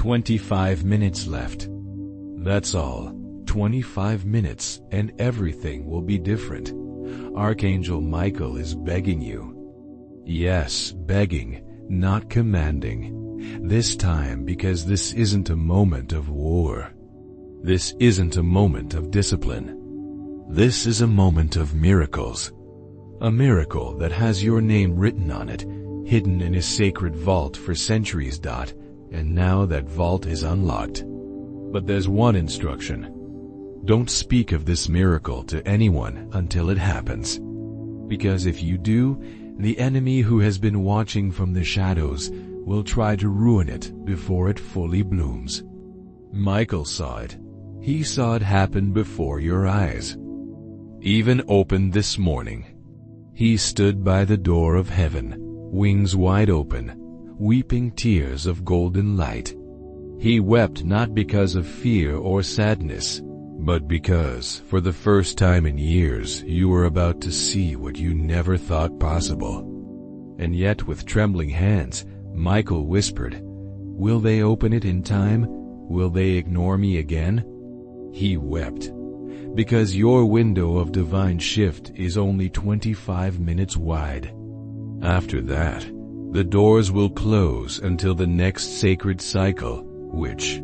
25 minutes left. That's all. 25 minutes and everything will be different. Archangel Michael is begging you. Yes, begging, not commanding. This time because this isn't a moment of war. This isn't a moment of discipline. This is a moment of miracles. A miracle that has your name written on it, hidden in a sacred vault for centuries. And now that vault is unlocked. But there's one instruction. Don't speak of this miracle to anyone until it happens. Because if you do, the enemy who has been watching from the shadows will try to ruin it before it fully blooms. Michael saw it. He saw it happen before your eyes. Even opened this morning. He stood by the door of heaven, wings wide open, weeping tears of golden light. He wept not because of fear or sadness, but because, for the first time in years, you were about to see what you never thought possible. And yet with trembling hands, Michael whispered, "Will they open it in time? Will they ignore me again?" He wept, because your window of divine shift is only 25 minutes wide. After that, the doors will close until the next sacred cycle, which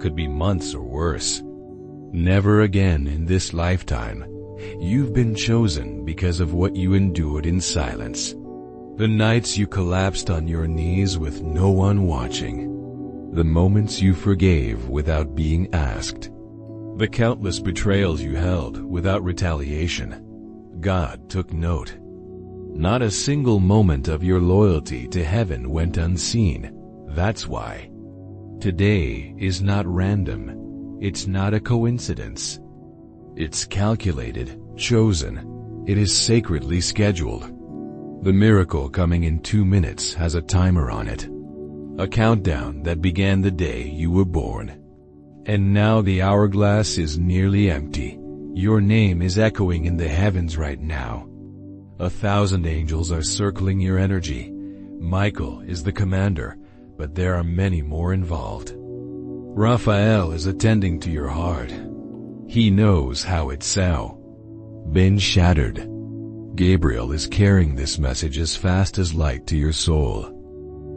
could be months or worse. Never again in this lifetime. You've been chosen because of what you endured in silence. The nights you collapsed on your knees with no one watching. The moments you forgave without being asked. The countless betrayals you held without retaliation. God took note. Not a single moment of your loyalty to heaven went unseen. That's why. Today is not random. It's not a coincidence. It's calculated, chosen. It is sacredly scheduled. The miracle coming in 2 minutes has a timer on it. A countdown that began the day you were born. And now the hourglass is nearly empty. Your name is echoing in the heavens right now. 1,000 angels are circling your energy. Michael is the commander, but there are many more involved. Raphael is attending to your heart. He knows how it's been shattered. Gabriel is carrying this message as fast as light to your soul.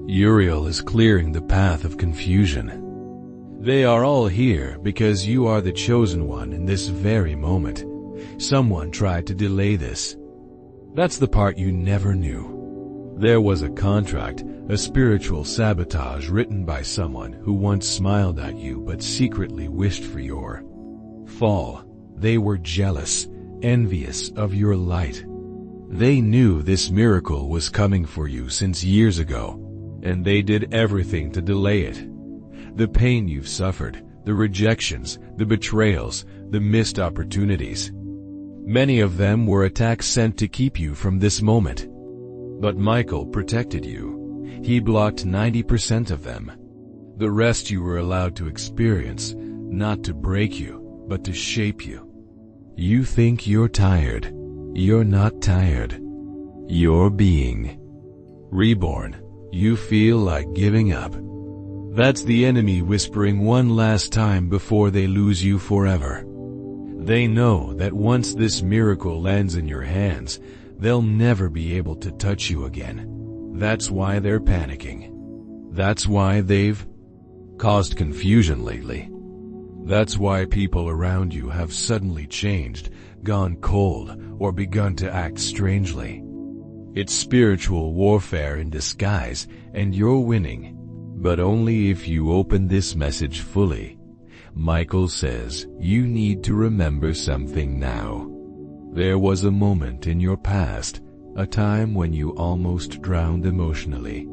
Uriel is clearing the path of confusion. They are all here because you are the chosen one in this very moment. Someone tried to delay this. That's the part you never knew. There was a contract, a spiritual sabotage written by someone who once smiled at you but secretly wished for your fall. They were jealous, envious of your light. They knew this miracle was coming for you since years ago, and they did everything to delay it. The pain you've suffered, the rejections, the betrayals, the missed opportunities. Many of them were attacks sent to keep you from this moment. But Michael protected you. He blocked 90% of them. The rest you were allowed to experience, not to break you, but to shape you. You think you're tired. You're not tired. You're being reborn. You feel like giving up. That's the enemy whispering one last time before they lose you forever. They know that once this miracle lands in your hands, they'll never be able to touch you again. That's why they're panicking. That's why they've caused confusion lately. That's why people around you have suddenly changed, gone cold, or begun to act strangely. It's spiritual warfare in disguise, and you're winning. But only if you open this message fully. Michael says you need to remember something now. There was a moment in your past, a time when you almost drowned emotionally.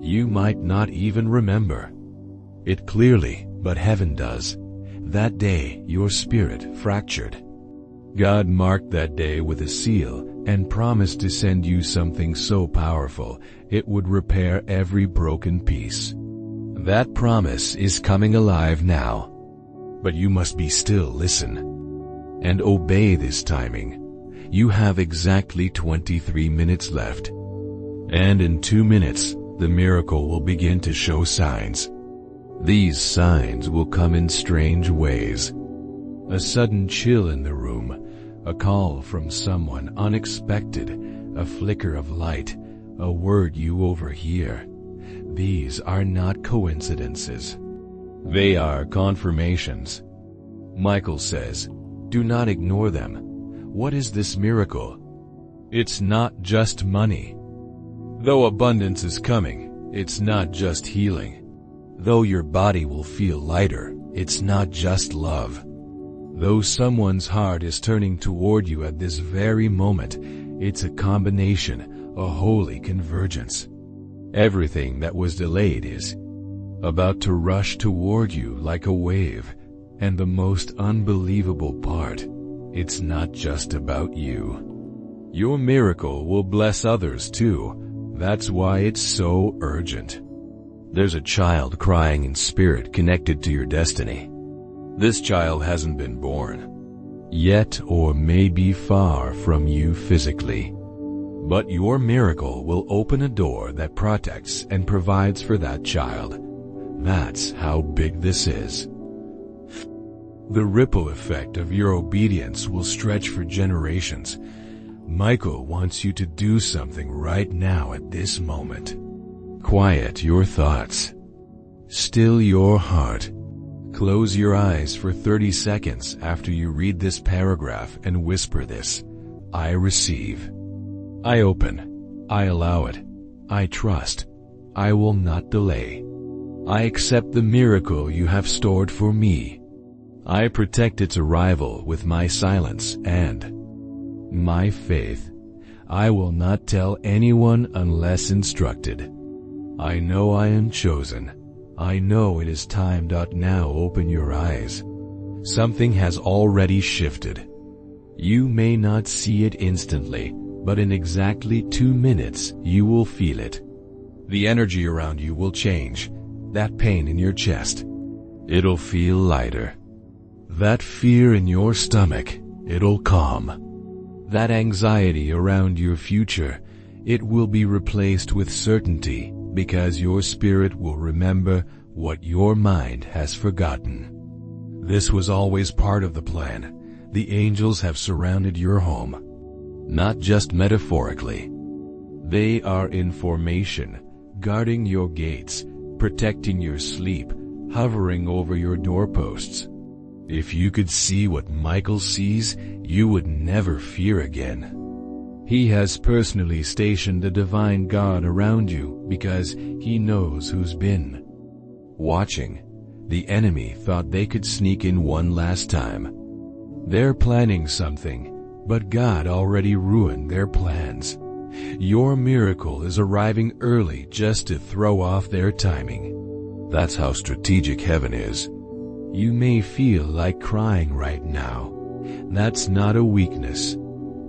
You might not even remember it clearly, but heaven does. That day, your spirit fractured. God marked that day with a seal and promised to send you something so powerful it would repair every broken piece. That promise is coming alive now. But you must be still, listen, and obey this timing. You have exactly 23 minutes left. And in 2 minutes, the miracle will begin to show signs. These signs will come in strange ways. A sudden chill in the room, a call from someone unexpected, a flicker of light, a word you overhear. These are not coincidences. They are confirmations. Michael says, do not ignore them. What is this miracle? It's not just money. Though abundance is coming, it's not just healing. Though your body will feel lighter, it's not just love. Though someone's heart is turning toward you at this very moment, it's a combination, a holy convergence. Everything that was delayed is about to rush toward you like a wave. And the most unbelievable part, it's not just about you. Your miracle will bless others too. That's why it's so urgent. There's a child crying in spirit connected to your destiny. This child hasn't been born yet or may be far from you physically. But your miracle will open a door that protects and provides for that child. That's how big this is. The ripple effect of your obedience will stretch for generations. Michael wants you to do something right now at this moment. Quiet your thoughts. Still your heart. Close your eyes for 30 seconds after you read this paragraph and whisper this. I receive. I open. I allow it. I trust. I will not delay. I accept the miracle you have stored for me. I protect its arrival with my silence and my faith. I will not tell anyone unless instructed. I know I am chosen. I know it is time. Now open your eyes. Something has already shifted. You may not see it instantly, but in exactly 2 minutes you will feel it. The energy around you will change. That pain in your chest, it'll feel lighter. That fear in your stomach, it'll calm. That anxiety around your future, it will be replaced with certainty because your spirit will remember what your mind has forgotten. This was always part of the plan. The angels have surrounded your home, not just metaphorically. They are in formation, guarding your gates, protecting your sleep, hovering over your doorposts. If you could see what Michael sees, you would never fear again. He has personally stationed a divine guard around you because he knows who's been watching. The enemy thought they could sneak in one last time. They're planning something, but God already ruined their plans. Your miracle is arriving early just to throw off their timing. That's how strategic heaven is. You may feel like crying right now. That's not a weakness.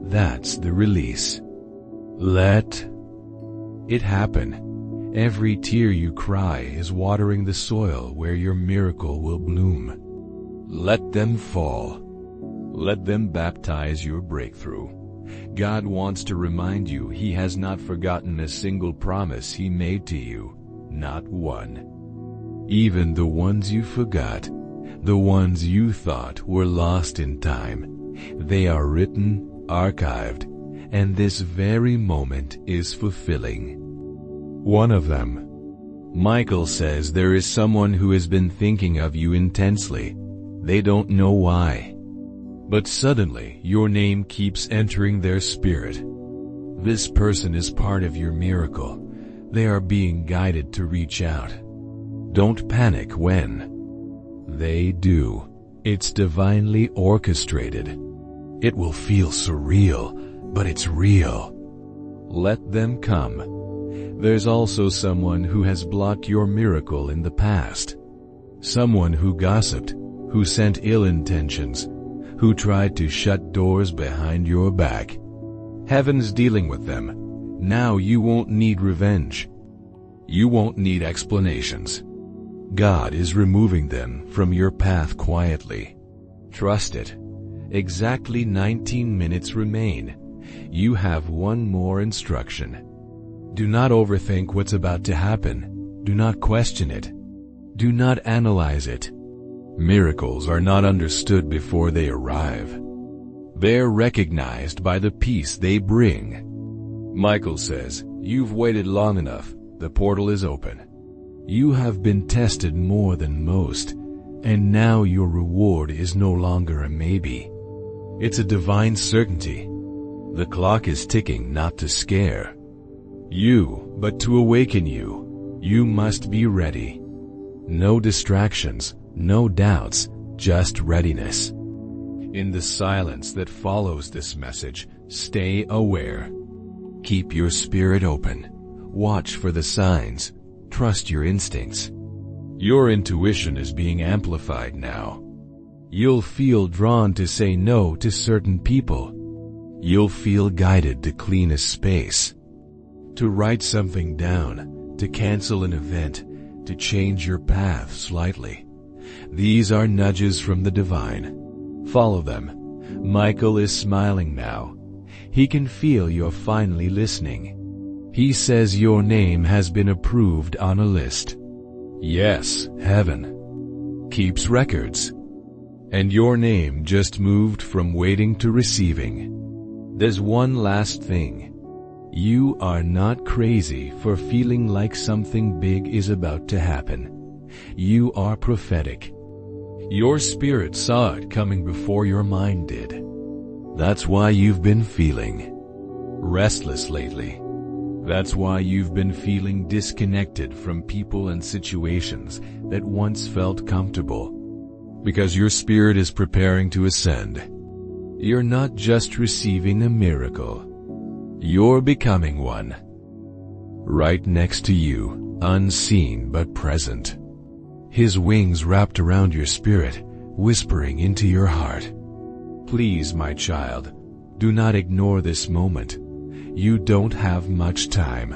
That's the release. Let it happen. Every tear you cry is watering the soil where your miracle will bloom. Let them fall. Let them baptize your breakthrough. God wants to remind you He has not forgotten a single promise He made to you. Not one. Even the ones you forgot, the ones you thought were lost in time, they are written, archived, and this very moment is fulfilling one of them. Michael says there is someone who has been thinking of you intensely. They don't know why. But suddenly, your name keeps entering their spirit. This person is part of your miracle. They are being guided to reach out. Don't panic when they do. It's divinely orchestrated. It will feel surreal, but it's real. Let them come. There's also someone who has blocked your miracle in the past. Someone who gossiped, who sent ill intentions, who tried to shut doors behind your back. Heaven's dealing with them. Now you won't need revenge. You won't need explanations. God is removing them from your path quietly. Trust it. Exactly 19 minutes remain. You have one more instruction. Do not overthink what's about to happen. Do not question it. Do not analyze it. Miracles are not understood before they arrive. They're recognized by the peace they bring. Michael says, "You've waited long enough. The portal is open. You have been tested more than most, and now your reward is no longer a maybe. It's a divine certainty. The clock is ticking not to scare you, but to awaken you. You must be ready. No distractions, no doubts, just readiness." In the silence that follows this message, stay aware. Keep your spirit open. Watch for the signs. Trust your instincts. Your intuition is being amplified now. You'll feel drawn to say no to certain people. You'll feel guided to clean a space, to write something down, to cancel an event, to change your path slightly. These are nudges from the divine. Follow them. Michael is smiling now. He can feel you're finally listening. He says your name has been approved on a list. Yes, heaven keeps records. And your name just moved from waiting to receiving. There's one last thing. You are not crazy for feeling like something big is about to happen. You are prophetic. Your spirit saw it coming before your mind did. That's why you've been feeling restless lately. That's why you've been feeling disconnected from people and situations that once felt comfortable. Because your spirit is preparing to ascend. You're not just receiving a miracle. You're becoming one. Right next to you, unseen but present. His wings wrapped around your spirit, whispering into your heart. Please, my child, do not ignore this moment. You don't have much time.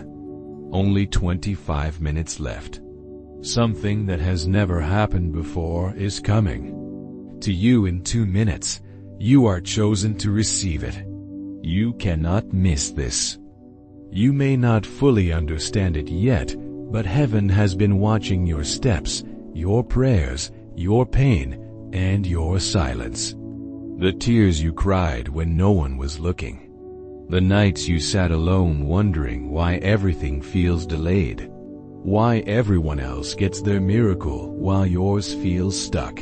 Only 25 minutes left. Something that has never happened before is coming to you in 2 minutes. You are chosen to receive it. You cannot miss this. You may not fully understand it yet, but heaven has been watching your steps, your prayers, your pain, and your silence. The tears you cried when no one was looking. The nights you sat alone wondering why everything feels delayed. Why everyone else gets their miracle while yours feels stuck.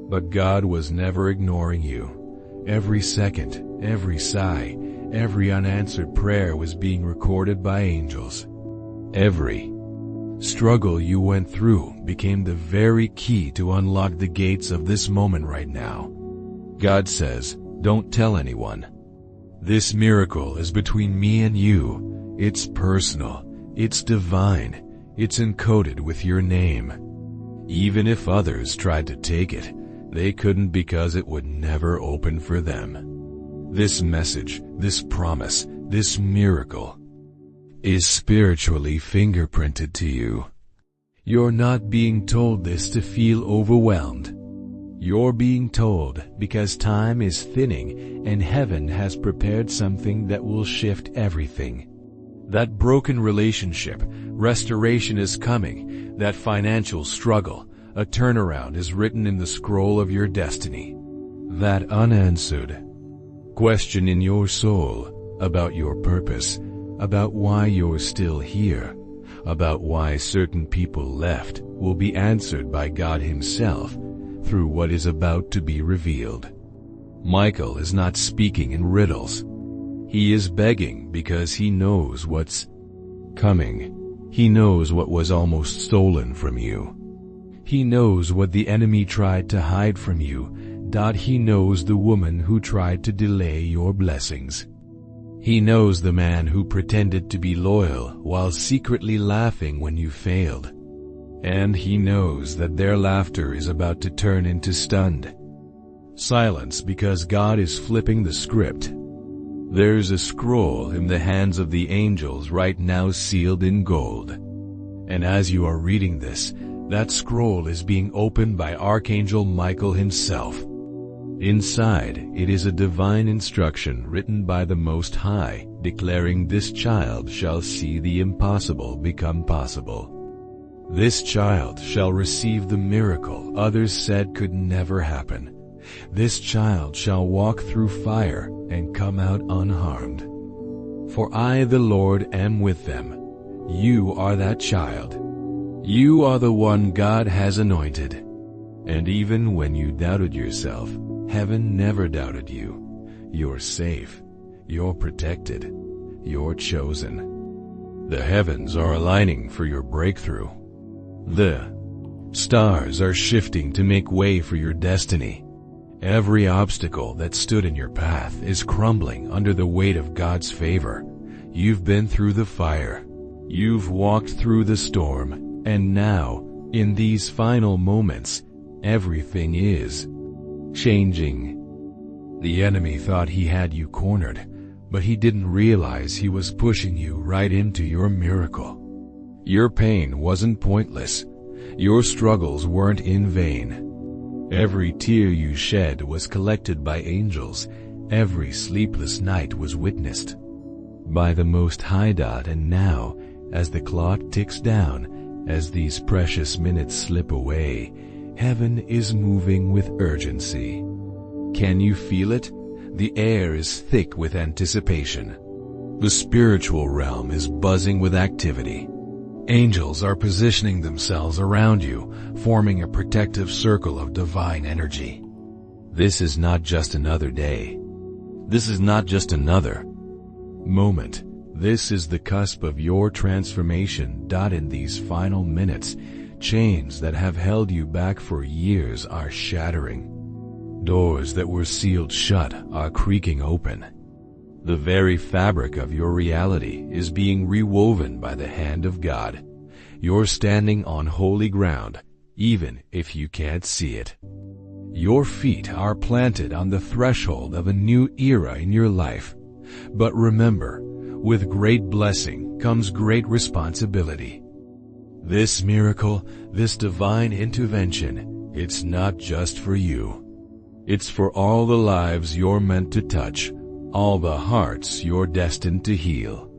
But God was never ignoring you. Every second, every sigh, every unanswered prayer was being recorded by angels. Every struggle you went through became the very key to unlock the gates of this moment right now. God says, don't tell anyone. This miracle is between me and you. It's personal. It's divine. It's encoded with your name. Even if others tried to take it, they couldn't because it would never open for them. This message, this promise, this miracle is spiritually fingerprinted to you. You're not being told this to feel overwhelmed. You're being told because time is thinning and heaven has prepared something that will shift everything. That broken relationship, restoration is coming. That financial struggle, a turnaround is written in the scroll of your destiny. That unanswered question in your soul about your purpose, about why you're still here, about why certain people left, will be answered by God Himself through what is about to be revealed. Michael is not speaking in riddles. He is begging because he knows what's coming. He knows what was almost stolen from you. He knows what the enemy tried to hide from you. He knows the woman who tried to delay your blessings. He knows the man who pretended to be loyal while secretly laughing when you failed. And he knows that their laughter is about to turn into stunned silence because God is flipping the script. There's a scroll in the hands of the angels right now sealed in gold. And as you are reading this, that scroll is being opened by Archangel Michael himself. Inside, it is a divine instruction written by the Most High, declaring this child shall see the impossible become possible. This child shall receive the miracle others said could never happen. This child shall walk through fire and come out unharmed. For I, the Lord, am with them. You are that child. You are the one God has anointed. And even when you doubted yourself, heaven never doubted you. You're safe. You're protected. You're chosen. The heavens are aligning for your breakthrough. The stars are shifting to make way for your destiny. Every obstacle that stood in your path is crumbling under the weight of God's favor. You've been through the fire. You've walked through the storm. And now, in these final moments, everything is changing. The enemy thought he had you cornered, but he didn't realize he was pushing you right into your miracle. Your pain wasn't pointless. Your struggles weren't in vain. Every tear you shed was collected by angels. Every sleepless night was witnessed by the Most High. And now, as the clock ticks down, as these precious minutes slip away, heaven is moving with urgency. Can you feel it? The air is thick with anticipation. The spiritual realm is buzzing with activity. Angels are positioning themselves around you, forming a protective circle of divine energy. This is not just another day. This is not just another moment. This is the cusp of your transformation. In these final minutes, chains that have held you back for years are shattering. Doors that were sealed shut are creaking open. The very fabric of your reality is being rewoven by the hand of God. You're standing on holy ground, even if you can't see it. Your feet are planted on the threshold of a new era in your life. But remember, with great blessing comes great responsibility. This miracle, this divine intervention, it's not just for you. It's for all the lives you're meant to touch, all the hearts you're destined to heal.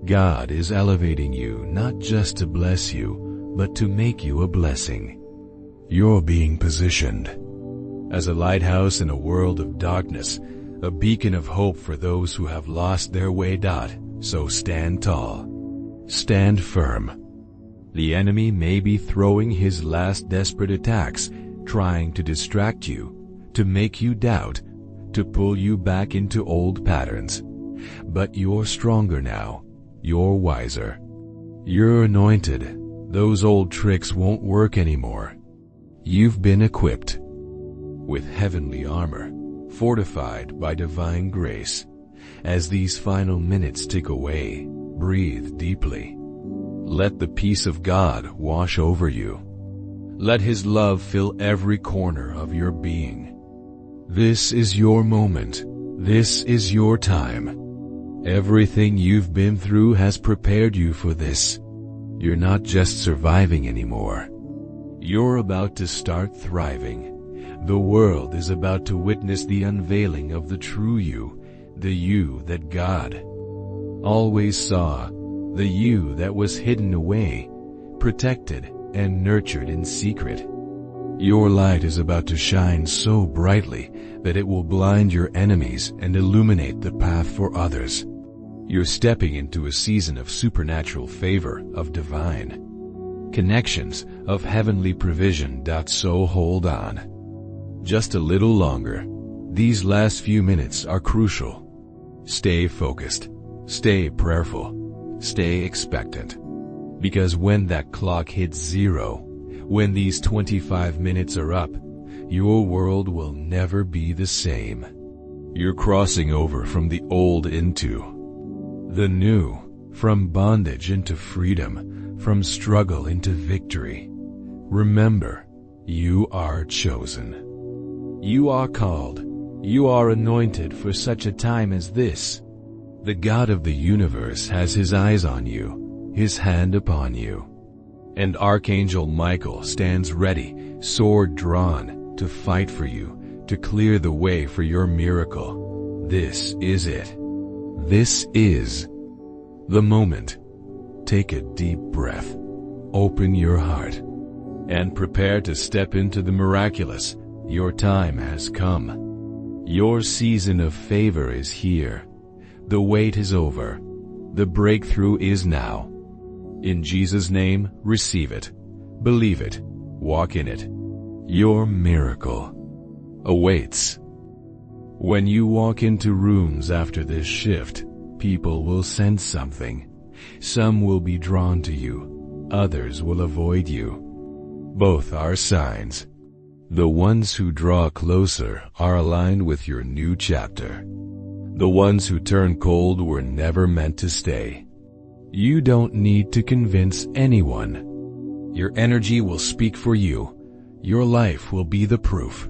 God is elevating you not just to bless you, but to make you a blessing. You're being positioned as a lighthouse in a world of darkness, a beacon of hope for those who have lost their way. So stand tall. Stand firm. The enemy may be throwing his last desperate attacks, trying to distract you, to make you doubt, to pull you back into old patterns. But you're stronger now. You're wiser. You're anointed. Those old tricks won't work anymore. You've been equipped with heavenly armor, fortified by divine grace. As these final minutes tick away, breathe deeply. Let the peace of God wash over you. Let His love fill every corner of your being. This is your moment. This is your time. Everything you've been through has prepared you for this. You're not just surviving anymore. You're about to start thriving. The world is about to witness the unveiling of the true you, the you that God always saw, the you that was hidden away, protected and nurtured in secret. Your light is about to shine so brightly that it will blind your enemies and illuminate the path for others. You're stepping into a season of supernatural favor, of divine connections, of heavenly provision. So hold on. Just a little longer. These last few minutes are crucial. Stay focused. Stay prayerful. Stay expectant. Because when that clock hits zero, when these 25 minutes are up, your world will never be the same. You're crossing over from the old into the new, from bondage into freedom, from struggle into victory. Remember, you are chosen. You are called. You are anointed for such a time as this. The God of the universe has His eyes on you, His hand upon you. And Archangel Michael stands ready, sword drawn, to fight for you, to clear the way for your miracle. This is it. This is the moment. Take a deep breath. open your heart and prepare to step into the miraculous. Your time has come. Your season of favor is here. The wait is over. The breakthrough is now. In Jesus' name, receive it. Believe it. Walk in it. Your miracle awaits. When you walk into rooms after this shift, people will sense something. Some will be drawn to you. Others will avoid you. Both are signs. The ones who draw closer are aligned with your new chapter. The ones who turn cold were never meant to stay. You don't need to convince anyone. Your energy will speak for you. Your life will be the proof.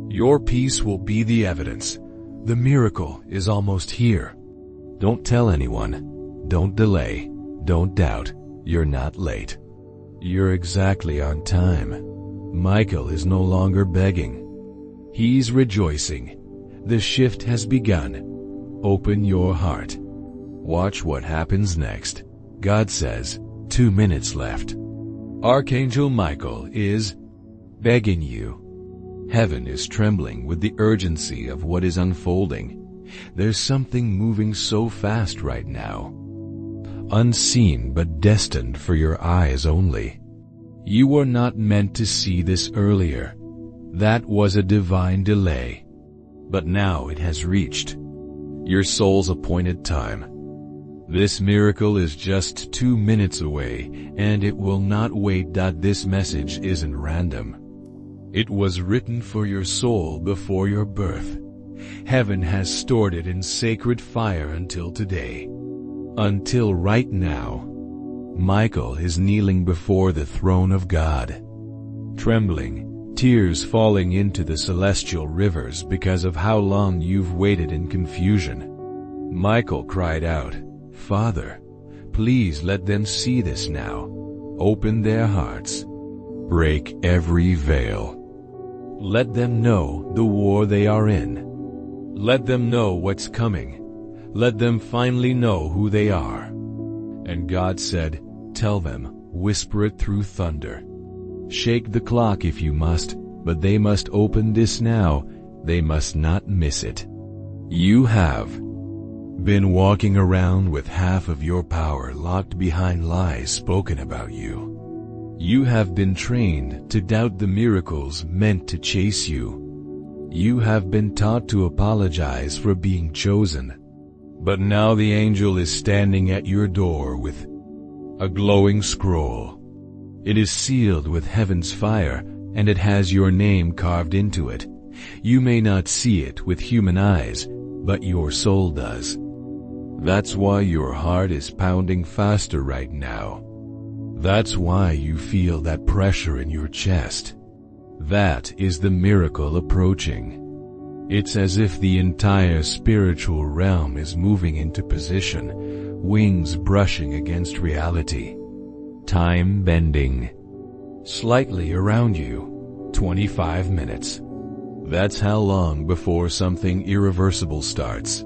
Your peace will be the evidence. The miracle is almost here. Don't tell anyone. Don't delay. Don't doubt. You're not late. You're exactly on time. Michael is no longer begging. He's rejoicing. The shift has begun. Open your heart. Watch what happens next. God says, 2 minutes left. Archangel Michael is begging you. Heaven is trembling with the urgency of what is unfolding. There's something moving so fast right now. Unseen but destined for your eyes only. You were not meant to see this earlier. That was a divine delay. But now it has reached your soul's appointed time. This miracle is just 2 minutes away, and it will not wait. This message isn't random. It was written for your soul before your birth. Heaven has stored it in sacred fire until today. Until right now. Michael is kneeling before the throne of God. Trembling, tears falling into the celestial rivers because of how long you've waited in confusion. Michael cried out, Father, please let them see this now. Open their hearts. Break every veil. Let them know the war they are in. Let them know what's coming. Let them finally know who they are. And God said, tell them, whisper it through thunder. Shake the clock if you must, but they must open this now. They must not miss it. You have been walking around with half of your power locked behind lies spoken about you. You have been trained to doubt the miracles meant to chase you. You have been taught to apologize for being chosen. But now the angel is standing at your door with a glowing scroll. It is sealed with heaven's fire, and it has your name carved into it. You may not see it with human eyes, but your soul does. That's why your heart is pounding faster right now. That's why you feel that pressure in your chest. That is the miracle approaching. It's as if the entire spiritual realm is moving into position, wings brushing against reality. Time bending slightly around you. 25 minutes. That's how long before something irreversible starts.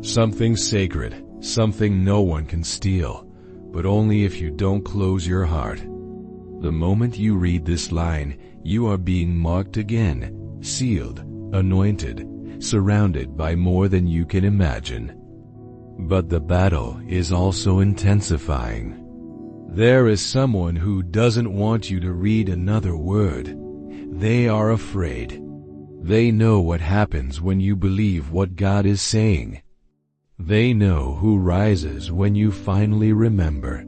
Something sacred, something no one can steal, but only if you don't close your heart. The moment you read this line, you are being marked again, sealed, anointed, surrounded by more than you can imagine. But the battle is also intensifying. There is someone who doesn't want you to read another word. They are afraid. They know what happens when you believe what God is saying. They know who rises when you finally remember.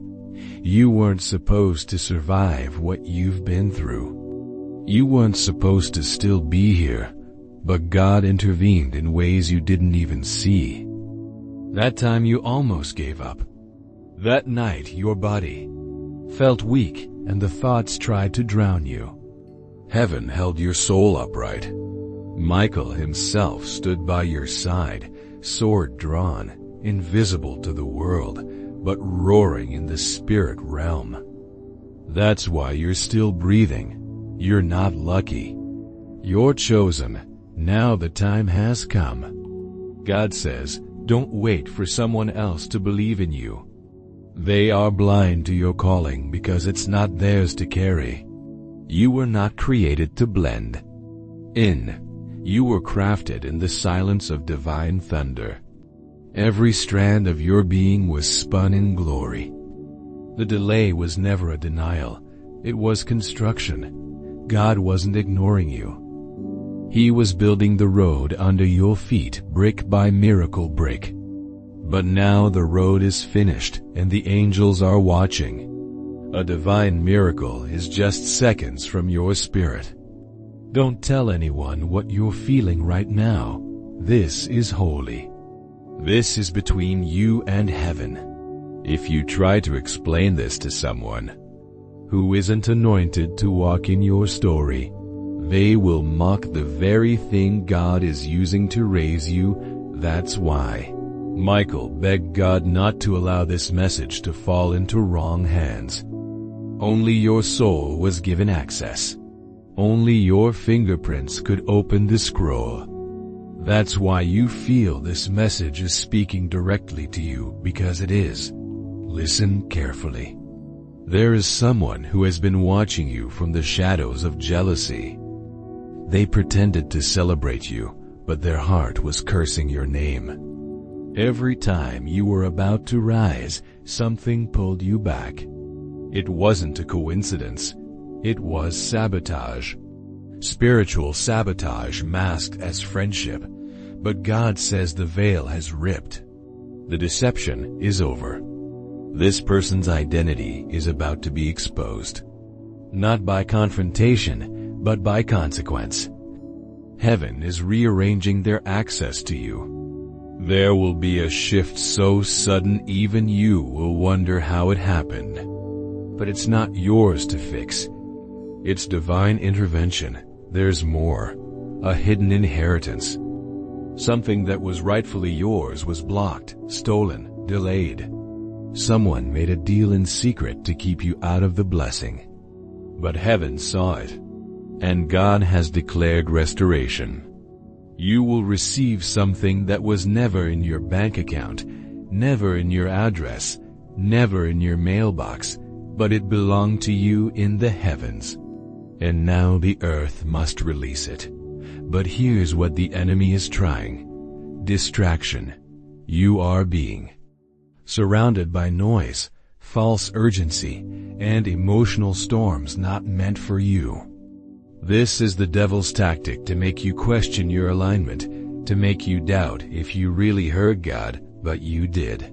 You weren't supposed to survive what you've been through. You weren't supposed to still be here, but God intervened in ways you didn't even see. That time you almost gave up. That night your body felt weak and the thoughts tried to drown you. Heaven held your soul upright. Michael himself stood by your side, sword drawn, invisible to the world, but roaring in the spirit realm. That's why you're still breathing. You're not lucky. You're chosen. Now the time has come. God says, don't wait for someone else to believe in you. They are blind to your calling because it's not theirs to carry. You were not created to blend in. You were crafted in the silence of divine thunder. Every strand of your being was spun in glory. The delay was never a denial. It was construction. God wasn't ignoring you. He was building the road under your feet, brick by miracle brick. But now the road is finished and the angels are watching. A divine miracle is just seconds from your spirit. Don't tell anyone what you're feeling right now. This is holy. This is between you and heaven. If you try to explain this to someone who isn't anointed to walk in your story, they will mock the very thing God is using to raise you. That's why Michael begged God not to allow this message to fall into wrong hands. Only your soul was given access. Only your fingerprints could open the scroll. That's why you feel this message is speaking directly to you, because it is. Listen carefully. There is someone who has been watching you from the shadows of jealousy. They pretended to celebrate you, but their heart was cursing your name. Every time you were about to rise, something pulled you back. It wasn't a coincidence. It was sabotage. Spiritual sabotage masked as friendship. But God says the veil has ripped. The deception is over. This person's identity is about to be exposed. Not by confrontation, but by consequence. Heaven is rearranging their access to you. There will be a shift so sudden even you will wonder how it happened. But it's not yours to fix. It's divine intervention. There's more. A hidden inheritance. Something that was rightfully yours was blocked, stolen, delayed. Someone made a deal in secret to keep you out of the blessing. But heaven saw it. And God has declared restoration. You will receive something that was never in your bank account, never in your address, never in your mailbox, but it belonged to you in the heavens. And now the earth must release it. But here's what the enemy is trying. Distraction. You are being surrounded by noise, false urgency, and emotional storms not meant for you. This is the devil's tactic to make you question your alignment, to make you doubt if you really heard God, but you did.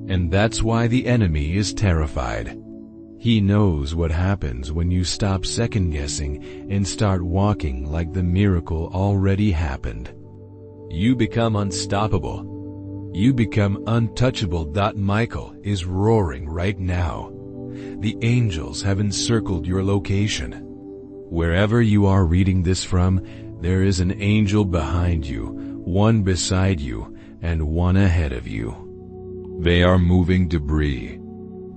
And that's why the enemy is terrified. He knows what happens when you stop second-guessing and start walking like the miracle already happened. You become unstoppable. You become untouchable. Michael is roaring right now. The angels have encircled your location. Wherever you are reading this from, there is an angel behind you, one beside you, and one ahead of you. They are moving debris.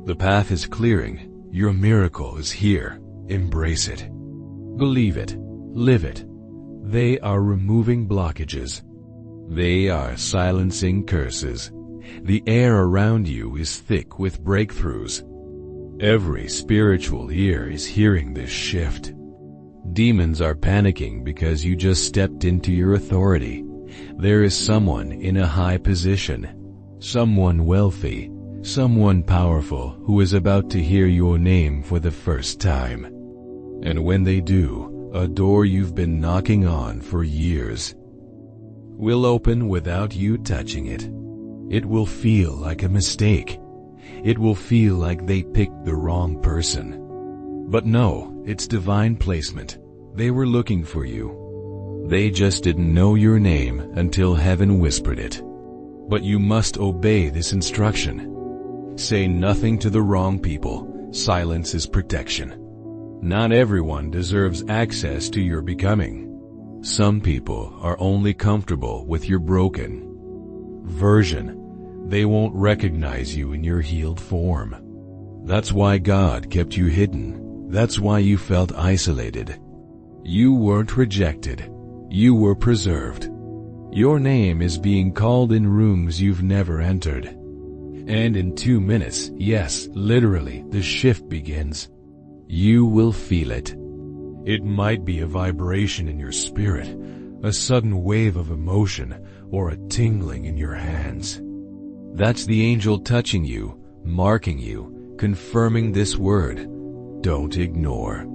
The path is clearing. Your miracle is here. Embrace it. Believe it. Live it. They are removing blockages. They are silencing curses. The air around you is thick with breakthroughs. Every spiritual ear is hearing this shift. Demons are panicking because you just stepped into your authority. There is someone in a high position, someone wealthy, someone powerful who is about to hear your name for the first time. And when they do, a door you've been knocking on for years will open without you touching it. It will feel like a mistake. It will feel like they picked the wrong person. But no, it's divine placement. They were looking for you. They just didn't know your name until heaven whispered it. But you must obey this instruction. Say nothing to the wrong people. Silence is protection. Not everyone deserves access to your becoming. Some people are only comfortable with your broken version. They won't recognize you in your healed form. That's why God kept you hidden. That's why you felt isolated. You weren't rejected. You were preserved. Your name is being called in rooms you've never entered. And in 2 minutes, yes, literally, the shift begins. You will feel it. It might be a vibration in your spirit, a sudden wave of emotion, or a tingling in your hands. That's the angel touching you, marking you, confirming this word. Don't ignore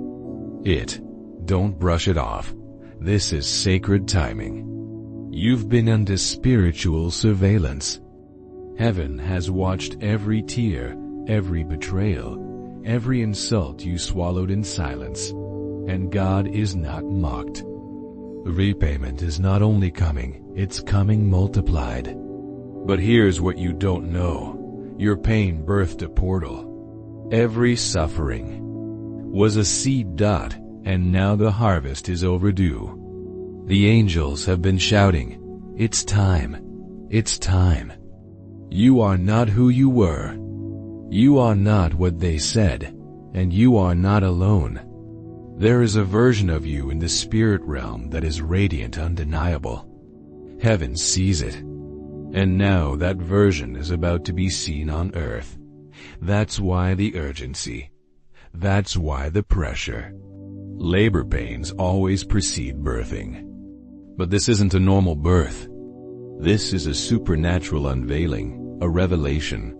it. Don't brush it off. This is sacred timing. You've been under spiritual surveillance. Heaven has watched every tear, every betrayal, every insult you swallowed in silence. And God is not mocked. The repayment is not only coming, it's coming multiplied. But here's what you don't know. Your pain birthed a portal. Every suffering was a seed dot, and now the harvest is overdue. The angels have been shouting, "It's time. It's time." You are not who you were. You are not what they said, and you are not alone. There is a version of you in the spirit realm that is radiant, undeniable. Heaven sees it. And now that version is about to be seen on earth. That's why the urgency. That's why the pressure. Labor pains always precede birthing. But this isn't a normal birth. This is a supernatural unveiling. A revelation.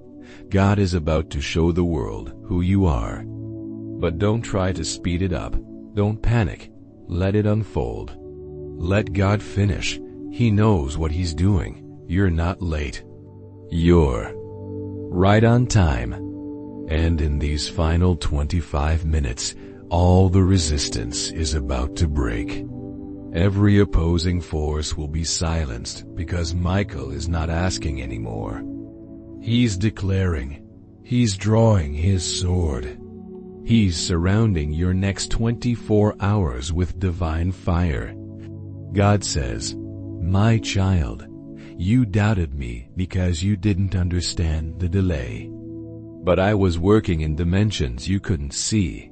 God is about to show the world who you are. But don't try to speed it up. Don't panic. Let it unfold. Let God finish. He knows what He's doing. You're not late. You're right on time. And in these final 25 minutes, all the resistance is about to break. Every opposing force will be silenced because Michael is not asking anymore. He's declaring. He's drawing his sword. He's surrounding your next 24 hours with divine fire. God says, "My child, you doubted me because you didn't understand the delay. But I was working in dimensions you couldn't see.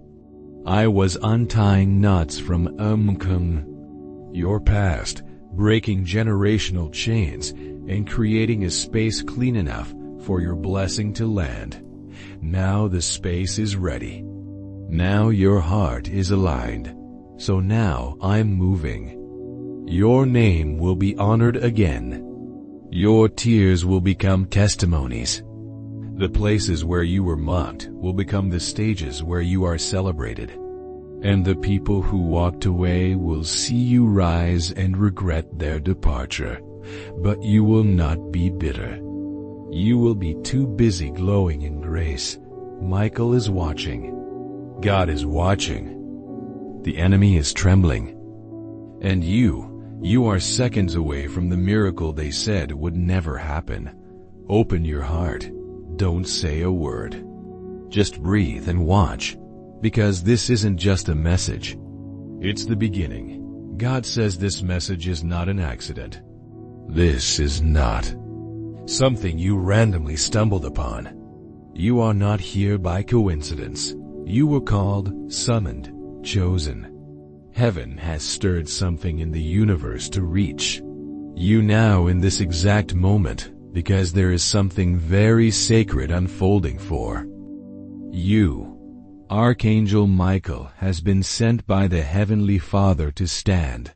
I was untying knots from your past, breaking generational chains, and creating a space clean enough for your blessing to land. Now the space is ready. Now your heart is aligned. So now I'm moving. Your name will be honored again. Your tears will become testimonies. The places where you were mocked will become the stages where you are celebrated. And the people who walked away will see you rise and regret their departure. But you will not be bitter. You will be too busy glowing in grace. Michael is watching. God is watching. The enemy is trembling. And you are seconds away from the miracle they said would never happen. Open your heart. Don't say a word. Just breathe and watch. Because this isn't just a message. It's the beginning. God says this message is not an accident. This is not something you randomly stumbled upon. You are not here by coincidence. You were called, summoned, chosen. Heaven has stirred something in the universe to reach you now in this exact moment, because there is something very sacred unfolding for you. Archangel Michael has been sent by the Heavenly Father to stand